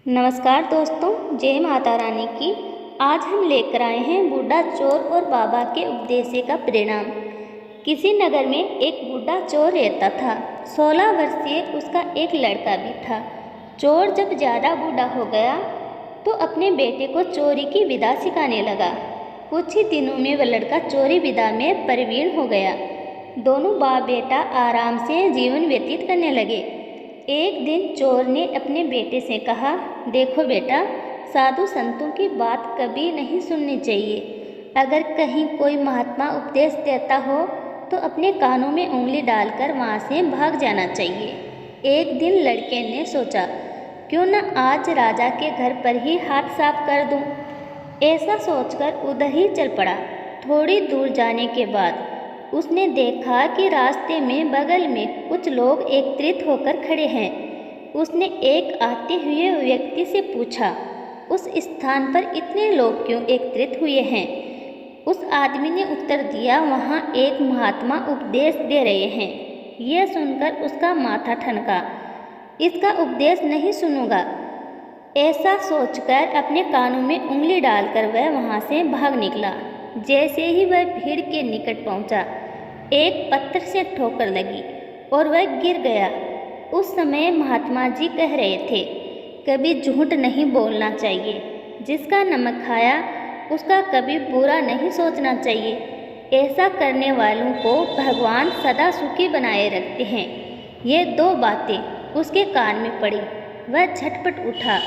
नमस्कार दोस्तों, जय माता रानी की। आज हम लेकर आए हैं बूढ़ा चोर और बाबा के उपदेश का परिणाम। किसी नगर में एक बूढ़ा चोर रहता था। 16 वर्षीय उसका एक लड़का भी था। चोर जब ज़्यादा बूढ़ा हो गया तो अपने बेटे को चोरी की विधा सिखाने लगा। कुछ ही दिनों में वह लड़का चोरी विधा में प्रवीण हो गया। दोनों बाप बेटा आराम से जीवन व्यतीत करने लगे। एक दिन चोर ने अपने बेटे से कहा, देखो बेटा, साधु संतों की बात कभी नहीं सुननी चाहिए। अगर कहीं कोई महात्मा उपदेश देता हो तो अपने कानों में उंगली डालकर वहाँ से भाग जाना चाहिए। एक दिन लड़के ने सोचा, क्यों न आज राजा के घर पर ही हाथ साफ कर दूं। ऐसा सोचकर उधर ही चल पड़ा। थोड़ी दूर जाने के बाद उसने देखा कि रास्ते में बगल में कुछ लोग एकत्रित होकर खड़े हैं। उसने एक आते हुए व्यक्ति से पूछा, उस स्थान पर इतने लोग क्यों एकत्रित हुए हैं? उस आदमी ने उत्तर दिया, वहाँ एक महात्मा उपदेश दे रहे हैं। यह सुनकर उसका माथा ठनका। इसका उपदेश नहीं सुनूंगा। ऐसा सोचकर अपने कानों में उंगली डालकर वह वहाँ से भाग निकला। जैसे ही वह भीड़ के निकट पहुंचा, एक पत्थर से ठोकर लगी और वह गिर गया। उस समय महात्मा जी कह रहे थे, कभी झूठ नहीं बोलना चाहिए। जिसका नमक खाया उसका कभी बुरा नहीं सोचना चाहिए। ऐसा करने वालों को भगवान सदा सुखी बनाए रखते हैं। ये दो बातें उसके कान में पड़ी। वह झटपट उठा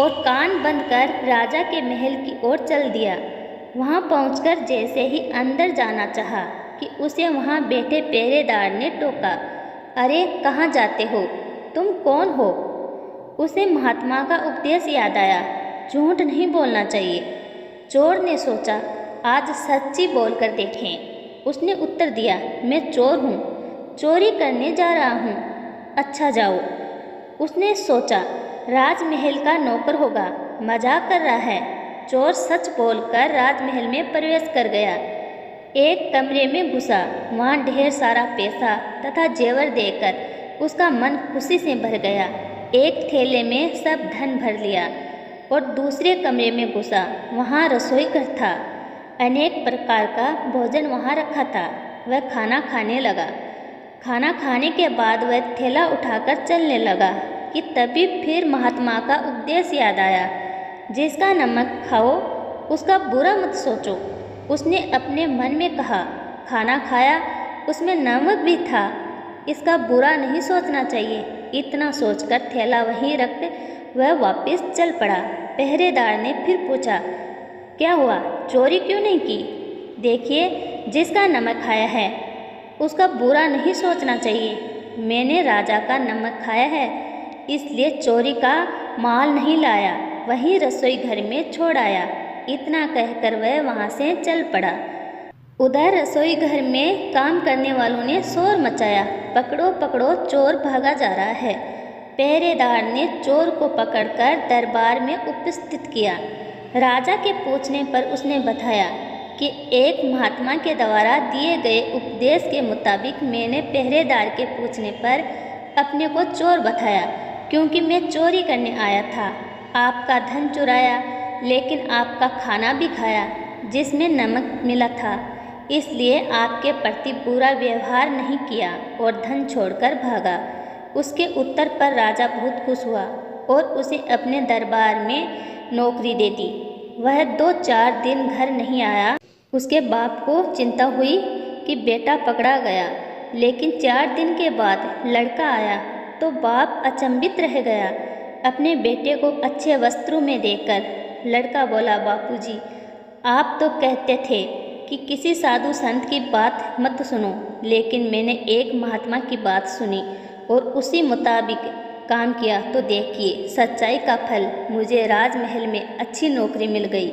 और कान बंद कर राजा के महल की ओर चल दिया। वहाँ पहुंचकर जैसे ही अंदर जाना चाहा कि उसे वहाँ बैठे पहरेदार ने टोका, अरे कहाँ जाते हो? तुम कौन हो? उसे महात्मा का उपदेश याद आया, झूठ नहीं बोलना चाहिए। चोर ने सोचा, आज सच्ची बोलकर देखें। उसने उत्तर दिया, मैं चोर हूँ, चोरी करने जा रहा हूँ। अच्छा जाओ। उसने सोचा, राजमहल का नौकर होगा, मजाक कर रहा है। चोर सच बोलकर राजमहल में प्रवेश कर गया। एक कमरे में घुसा। वहाँ ढेर सारा पैसा तथा जेवर देकर उसका मन खुशी से भर गया। एक थैले में सब धन भर लिया और दूसरे कमरे में घुसा। वहाँ रसोई घर था। अनेक प्रकार का भोजन वहाँ रखा था। वह खाना खाने लगा। खाना खाने के बाद वह थैला उठाकर चलने लगा कि तभी फिर महात्मा का उपदेश याद आया, जिसका नमक खाओ उसका बुरा मत सोचो। उसने अपने मन में कहा, खाना खाया उसमें नमक भी था, इसका बुरा नहीं सोचना चाहिए। इतना सोचकर थैला वहीं रख वह वापस चल पड़ा। पहरेदार ने फिर पूछा, क्या हुआ, चोरी क्यों नहीं की? देखिए, जिसका नमक खाया है उसका बुरा नहीं सोचना चाहिए। मैंने राजा का नमक खाया है, इसलिए चोरी का माल नहीं लाया, वहीं रसोई घर में छोड़ आया। इतना कहकर वह वहाँ से चल पड़ा। उधर रसोई घर में काम करने वालों ने शोर मचाया, पकड़ो पकड़ो, चोर भागा जा रहा है। पहरेदार ने चोर को पकड़कर दरबार में उपस्थित किया। राजा के पूछने पर उसने बताया कि एक महात्मा के द्वारा दिए गए उपदेश के मुताबिक मैंने पहरेदार के पूछने पर अपने को चोर बताया, क्योंकि मैं चोरी करने आया था। आपका धन चुराया, लेकिन आपका खाना भी खाया जिसमें नमक मिला था, इसलिए आपके प्रति बुरा व्यवहार नहीं किया और धन छोड़कर भागा। उसके उत्तर पर राजा बहुत खुश हुआ और उसे अपने दरबार में नौकरी दे दी। वह 2-4 दिन घर नहीं आया। उसके बाप को चिंता हुई कि बेटा पकड़ा गया, लेकिन 4 दिन के बाद लड़का आया तो बाप अचंभित रह गया। अपने बेटे को अच्छे वस्त्रों में देखकर लड़का बोला, बापूजी, आप तो कहते थे कि किसी साधु संत की बात मत सुनो, लेकिन मैंने एक महात्मा की बात सुनी और उसी मुताबिक काम किया, तो देखिए सच्चाई का फल, मुझे राजमहल में अच्छी नौकरी मिल गई।